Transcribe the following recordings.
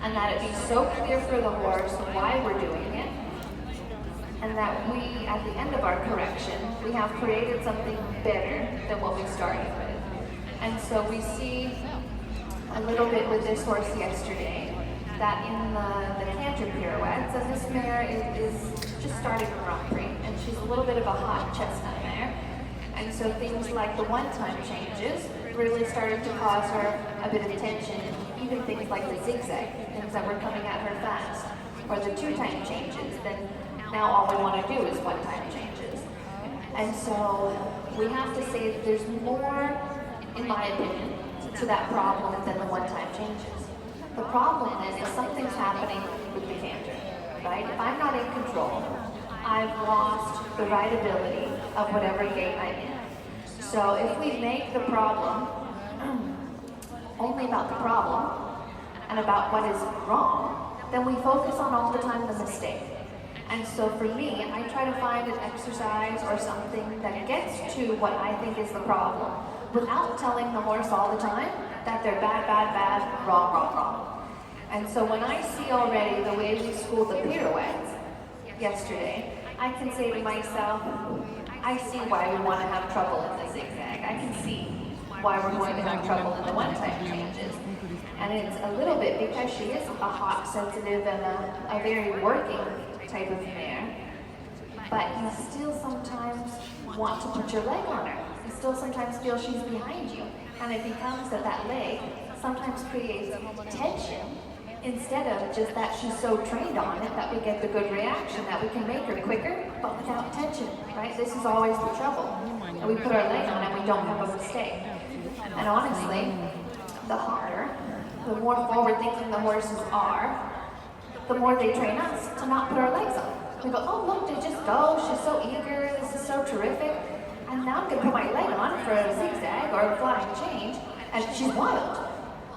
and that it be so clear for the horse why we're doing it, and that we, at the end of our correction, we have created something better than what we started with. And so we see a little bit with this horse yesterday, that in the canter pirouettes, and this mare is just starting the Grand Prix, and she's a little bit of a hot chestnut mare, and so things like the one-time changes really started to cause her a bit of tension, even things like the zigzag, things that were coming at her fast, or the two-time changes, then now all we want to do is one-time changes. And so we have to say that there's more, in my opinion, to that problem than the one-time changes. The problem is that something's happening with the canter, right? If I'm not in control, I've lost the rideability of whatever gait I'm in. So if we make the problem only about the problem and about what is wrong, then we focus on all the time the mistake. And so for me, I try to find an exercise or something that gets to what I think is the problem without telling the horse all the time that they're bad, bad, bad, wrong, wrong, wrong. And so when I see already the way we schooled the pirouettes yesterday, I can say to myself, I see why we want to have trouble in the zigzag. I can see why we're going to have trouble in the one-time changes. And it's a little bit because she is a hot, sensitive, and a very working type of mare. But you still sometimes want to put your leg on her. You still sometimes feel she's behind you. And it becomes that leg sometimes creates tension instead of just that she's so trained on it that we get the good reaction, that we can make her quicker, but without tension, right? This is always the trouble. And we put our leg on and we don't have a mistake. And honestly, the harder, the more forward-thinking the horses are, the more they train us to not put our legs on. We go, oh look, they just go, she's so eager, this is so terrific. And now I'm gonna put my leg on for a zigzag or a flying change, and she's wild.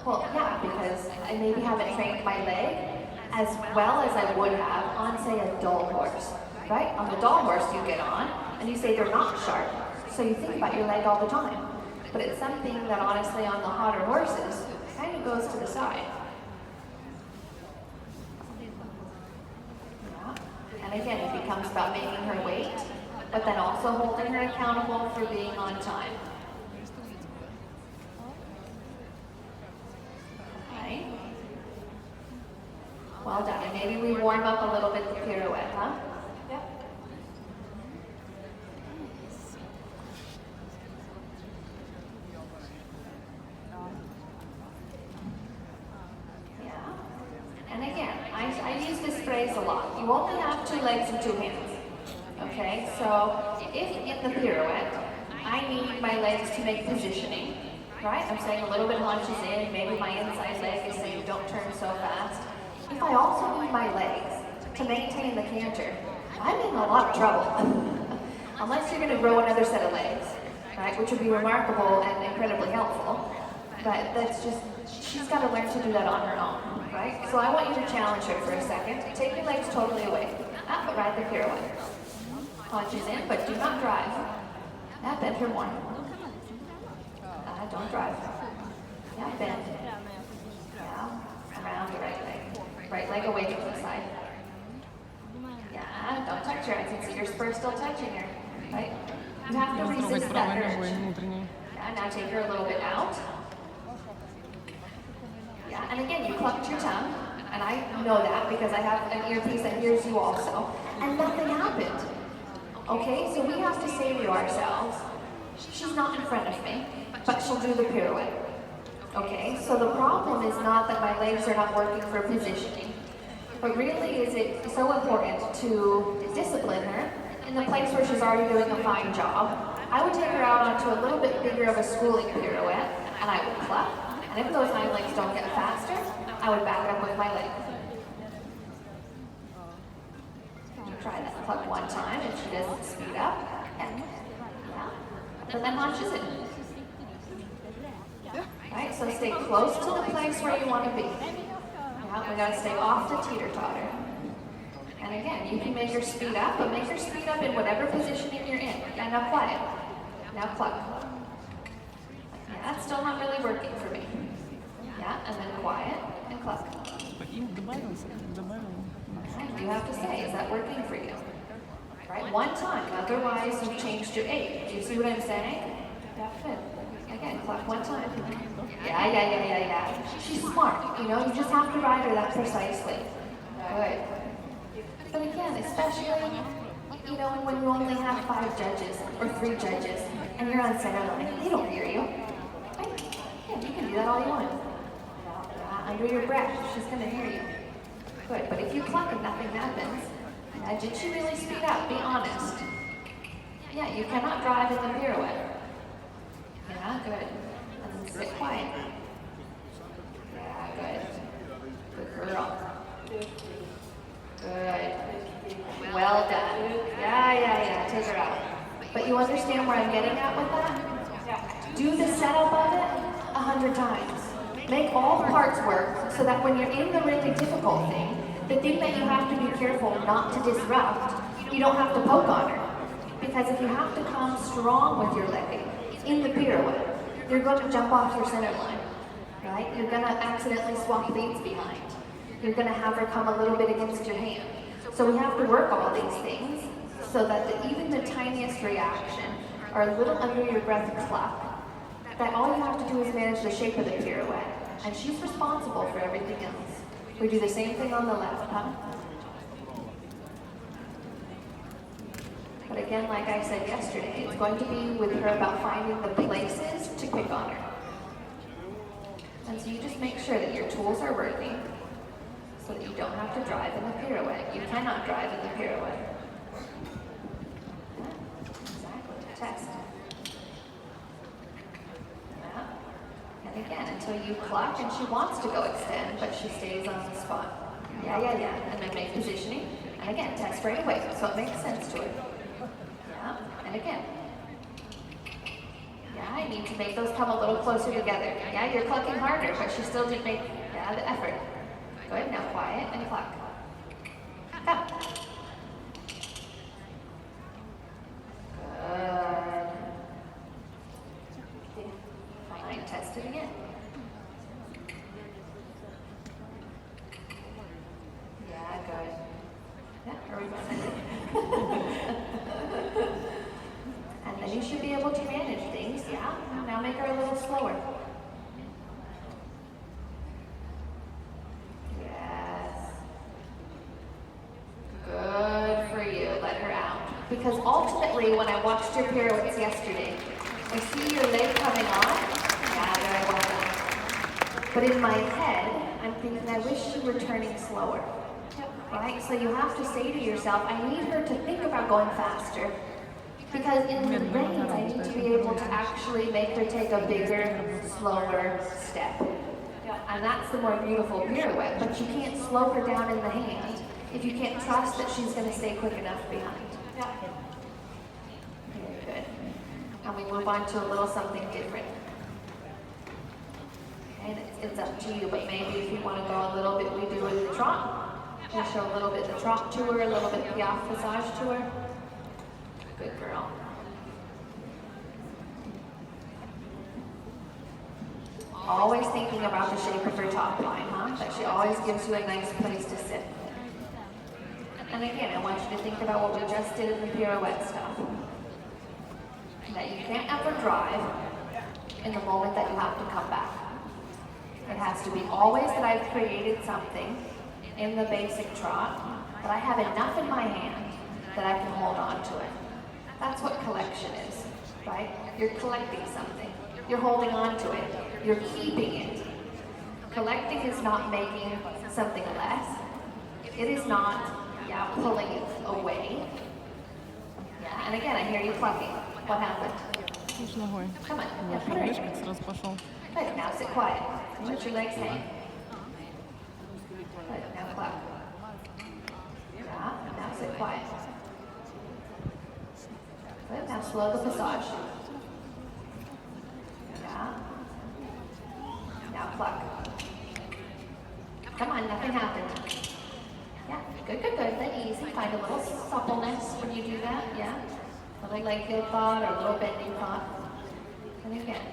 Well, yeah, because I maybe haven't trained my leg as well as I would have on, say, a dull horse, right? On the dull horse you get on, and you say they're not sharp, so you think about your leg all the time. But it's something that honestly on the hotter horses kind of goes to the side. Yeah. And again, it becomes about making her wait, but then also holding her accountable for being on time. Okay. Well done. And maybe we warm up a little bit the pirouette, huh? Yep. Yeah. And again, I use this phrase a lot. You only have 2 legs and 2 hands. Okay, so if in the pirouette, I need my legs to make positioning, right? I'm saying a little bit hunches in, maybe my inside leg is saying don't turn so fast. If I also need my legs to maintain the canter, I'm in a lot of trouble. Unless you're going to grow another set of legs, right? Which would be remarkable and incredibly helpful. But that's just, she's got to learn to do that on her own, right? So I want you to challenge her for a second. Take your legs totally away. But ride the pirouette. Punches in, but do not drive. Bend her more. Don't drive. Yeah, bend. Yeah, around the right leg. Right leg away from the side. Yeah, don't touch her. I can see your spur still touching her. Right? You have to resist that urge. Yeah, now take her a little bit out. Yeah, and again, you clucked your tongue. And I know that because I have an earpiece that hears you also. And nothing happened. Okay, so we have to say to ourselves, she's not in front of me, but she'll do the pirouette. Okay, so the problem is not that my legs are not working for positioning, but really is it so important to discipline her in the place where she's already doing a fine job. I would take her out onto a little bit bigger of a schooling pirouette, and I would cluck, and if those hind legs don't get faster, I would back up with my leg. Try that cluck one time, if she doesn't speed up. Yeah. But then launches it. Right, so stay close to the place where you want to be. Yeah, we gotta stay off the teeter-totter. And again, you can make her speed up, but make her speed up in whatever positioning you're in. And now quiet. Now cluck. Yeah, that's still not really working for me. Yeah, and then quiet and cluck. Right, you have to say, is that working for you? Right, one time, otherwise you've changed your 8. Do you see what I'm saying? Yeah, good. Again, clap one time. Yeah. She's smart, you know, you just have to ride her that precisely. Good. But again, especially, you know, when you only have 5 judges or 3 judges and you're on center line, they don't hear you. Right? Yeah, you can do that all you want. Under your breath, she's going to hear you. Good, but if you cluck and nothing happens, did she really speed up? Be honest. Yeah, you cannot drive in the pirouette. Yeah, good. And then sit quiet. Yeah, good. Good girl. Good. Well done. Yeah. Take her out. But you understand where I'm getting at with that? Do the setup of it 100 times. Make all the parts work so that when you're in the really difficult thing, the thing that you have to be careful not to disrupt, you don't have to poke on her. Because if you have to come strong with your leg in the pirouette, you're going to jump off your center line, right? You're going to accidentally swap leads behind. You're going to have her come a little bit against your hand. So we have to work all these things so that even the tiniest reaction or a little under your breath cluck, that all you have to do is manage the shape of the pirouette. And she's responsible for everything else. We do the same thing on the left, huh? But again, like I said yesterday, it's going to be with her about finding the places to pick on her. And so you just make sure that your tools are working so that you don't have to drive in the pirouette. You cannot drive in the pirouette. Yeah, exactly. Test. And again, until you cluck and she wants to go extend, but she stays on the spot. Yeah. And then make positioning. And again, test right away, so it makes sense to her. Yeah, and again. Yeah, I need to make those come a little closer together. Yeah, you're clucking harder, but she still did make, the effort. Good, now quiet and cluck. Come. Good. Fine, test it again. Yeah, good. Yeah, are we going? And then you should be able to manage things, yeah? Now make her a little slower. Yes. Good for you, let her out. Because ultimately, when I watched your pirouettes yesterday, I see your leg coming on. Yeah, very well done. But in my head, I'm thinking, I wish she were turning slower. Right? So you have to say to yourself, I need her to think about going faster. Because in the reins, I need to be able to actually make her take a bigger, slower step. And that's the more beautiful pirouette. But you can't slow her down in the hand if you can't trust that she's going to stay quick enough behind. Very good. And we move on to a little something different. And it's up to you, but maybe if you want to go a little bit, we do with the trot. We'll show a little bit the trot to her, a little bit piaffe massage to her. Good girl. Always thinking about the shape of her top line, huh? That she always gives you a nice place to sit. And again, I want you to think about what we just did in the pirouette stuff. That you can't ever drive in the moment that you have to come back. It has to be always that I've created something in the basic trot, that I have enough in my hand that I can hold on to it. That's what collection is, right? You're collecting something. You're holding on to it. You're keeping it. Collecting is not making something less. It is not, pulling it away. Yeah, and again, I hear you clucking. What happened? Come on, put her in. Good, now sit quiet. Let your legs hang. Good, now cluck. Yeah, now sit quiet. Good, now slow the passage. Yeah. Now cluck. Come on, nothing happened. Yeah, good. Then easy. Find a little suppleness when you do that. Yeah. A little leg heel thought or a little bending thought. And again,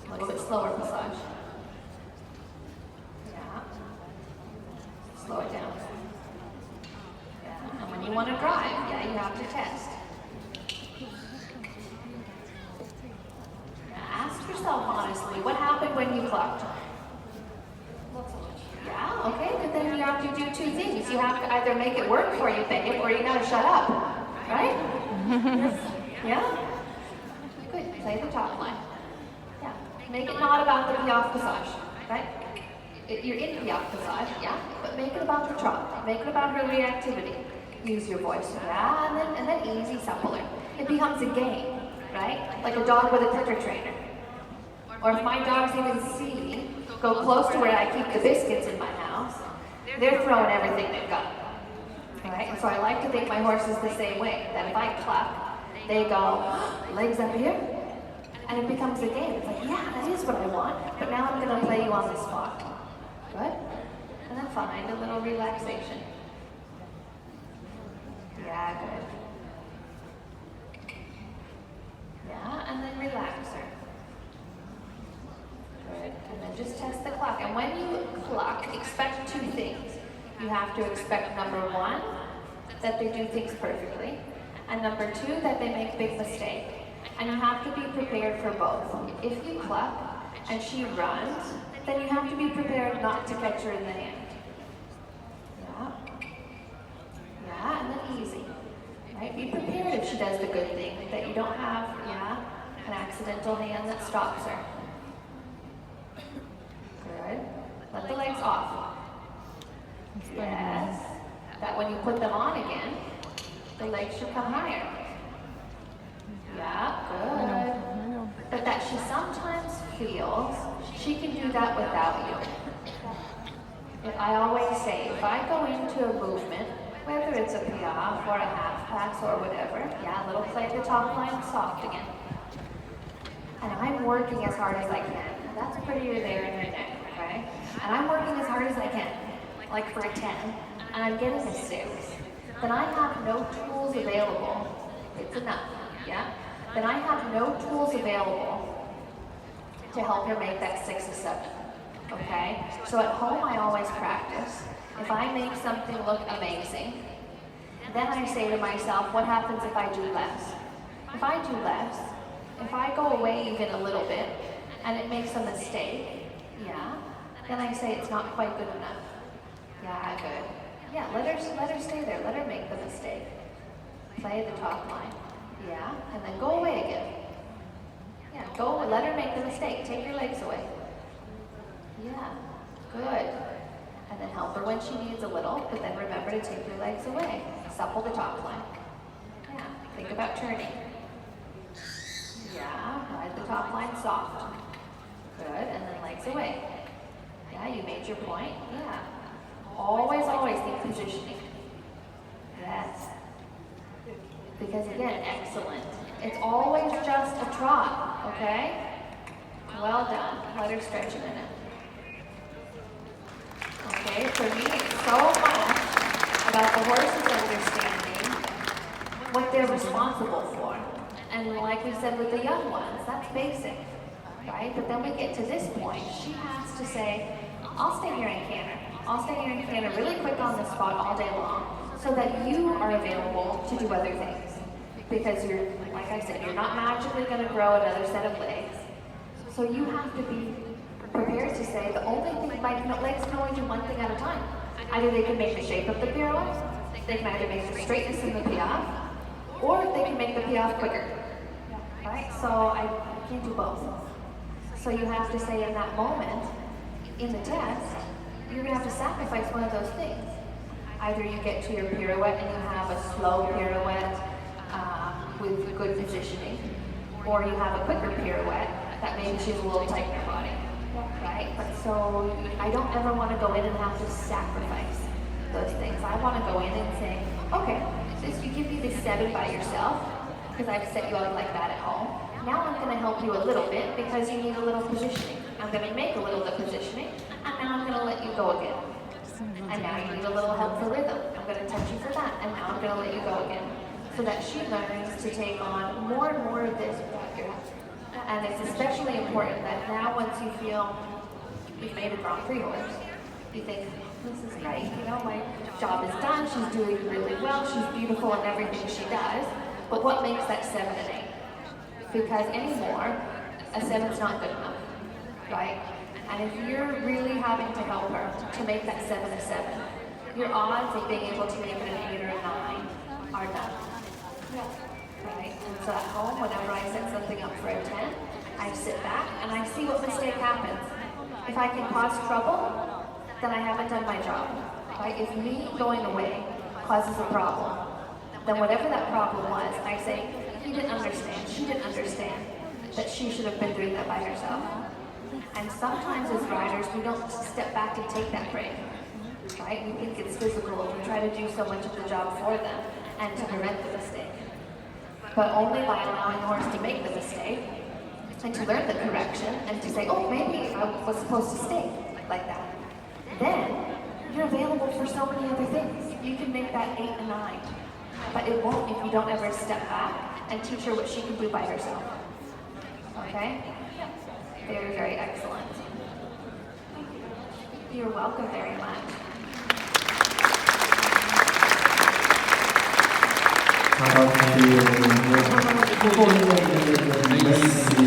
a little bit slower passage. Yeah. want to drive. Yeah, you have to test. Ask yourself honestly, what happened when you clucked? Yeah, okay, but then you have to do two things. You have to either make it work for you, babe, or you gotta shut up, right? Yeah? Good, play the top line. Yeah, make it not about the piaffe passage, right? You're in piaffe passage, yeah, but make it about the trot. Make it about her reactivity. Use your voice, yeah, and then easy, suppler. It becomes a game, right? Like a dog with a clicker trainer. Or if my dogs even see me go close to where I keep the biscuits in my house, they're throwing everything they've got. All right? And so I like to think my horse is the same way, that if I cluck, they go, legs up here, and it becomes a game. It's like, yeah, that is what I want, but now I'm going to play you on the spot. Good? And then find a little relaxation. Yeah, good. Yeah, and then relax her. Good. And then just test the cluck. And when you cluck, expect two things. You have to expect number one, that they do things perfectly, and number two, that they make big mistakes. And you have to be prepared for both. If you cluck and she runs, then you have to be prepared not to catch her in the hand. Yeah. Yeah, and then easy. Right? Be prepared if she does the good thing, that you don't have, yeah, an accidental hand that stops her. Good. Let the legs off. Yes. That when you put them on again, the legs should come higher. Yeah, good. But that she sometimes feels she can do that without you. I always say, if I go into a movement, whether it's a piaffe or a half pass or whatever, yeah, a little play the top line soft again. And I'm working as hard as I can. That's prettier there in her neck, okay? And I'm working as hard as I can, like for a 10, and I'm getting a 6. Then I have no tools available. It's enough, yeah? Then I have no tools available to help her make that 6 or 7, okay? So at home I always practice. If I make something look amazing, then I say to myself, what happens if I do less? If I do less, if I go away even a little bit, and it makes a mistake, yeah, then I say it's not quite good enough. Yeah, good. Yeah, let her stay there. Let her make the mistake. Play the top line. Yeah, and then go away again. Yeah, go. Let her make the mistake. Take your legs away. Yeah, good. And then help her when she needs a little, but then remember to take your legs away. Supple the top line. Yeah, think about turning. Yeah, ride the top line soft. Good, and then legs away. Yeah, you made your point. Yeah. Always, always think positioning. Yes. Because again, excellent. It's always just a trot, okay? Well done. Let her stretch a minute. Okay, for me, it's so much about the horses understanding what they're responsible for. And like we said with the young ones, that's basic, right? But then we get to this point, she has to say, I'll stay here and canter. I'll stay here and canter really quick on the spot all day long so that you are available to do other things. Because you're, like I said, you're not magically going to grow another set of legs. So you have to be prepared to say the only thing, like legs can only do one thing at a time. Either they can make the shape of the pirouette, they can either make the straightness in the piaffe, or they can make the piaffe quicker. Right? So I can't do both. So you have to say in that moment, in the test, you're going to have to sacrifice one of those things. Either you get to your pirouette and you have a slow pirouette with good positioning, or you have a quicker pirouette that maybe she's a little tight in her body. Right? But so I don't ever want to go in and have to sacrifice those things. I want to go in and say, okay, since you give me this 7 by yourself, because I've set you up like that at home, now I'm going to help you a little bit because you need a little positioning. I'm going to make a little bit of positioning, and now I'm going to let you go again. And now you need a little help for rhythm. I'm going to touch you for that, and now I'm going to let you go again. So that she learns to take on more and more of this behavior. And it's especially important that now once you feel you've made a Grand Prix horse, You think, this is great, you know, my job is done, she's doing really well, she's beautiful in everything she does, but what makes that 7 and 8? Because anymore, a 7's not good enough, right? And if you're really having to help her to make that 7 a 7, your odds of being able to make it an 8 or a 9 are none. Right? And so at home, whenever I set something up for a 10, I sit back and I see what mistake happens. If I can cause trouble, then I haven't done my job. Right? If me going away causes a problem, then whatever that problem was, I say, he didn't understand, she didn't understand that she should have been doing that by herself. And sometimes as riders, we don't step back and take that break. Right? We think it's physical, we try to do so much of the job for them and to prevent the mistake. But only by allowing the horse to make the mistake and to learn the correction and to say, oh, maybe I was supposed to stay like that. Then you're available for so many other things. You can make that 8 and 9, but it won't if you don't ever step back and teach her what she can do by herself. Okay? Very, very excellent. You're welcome very much. How about you?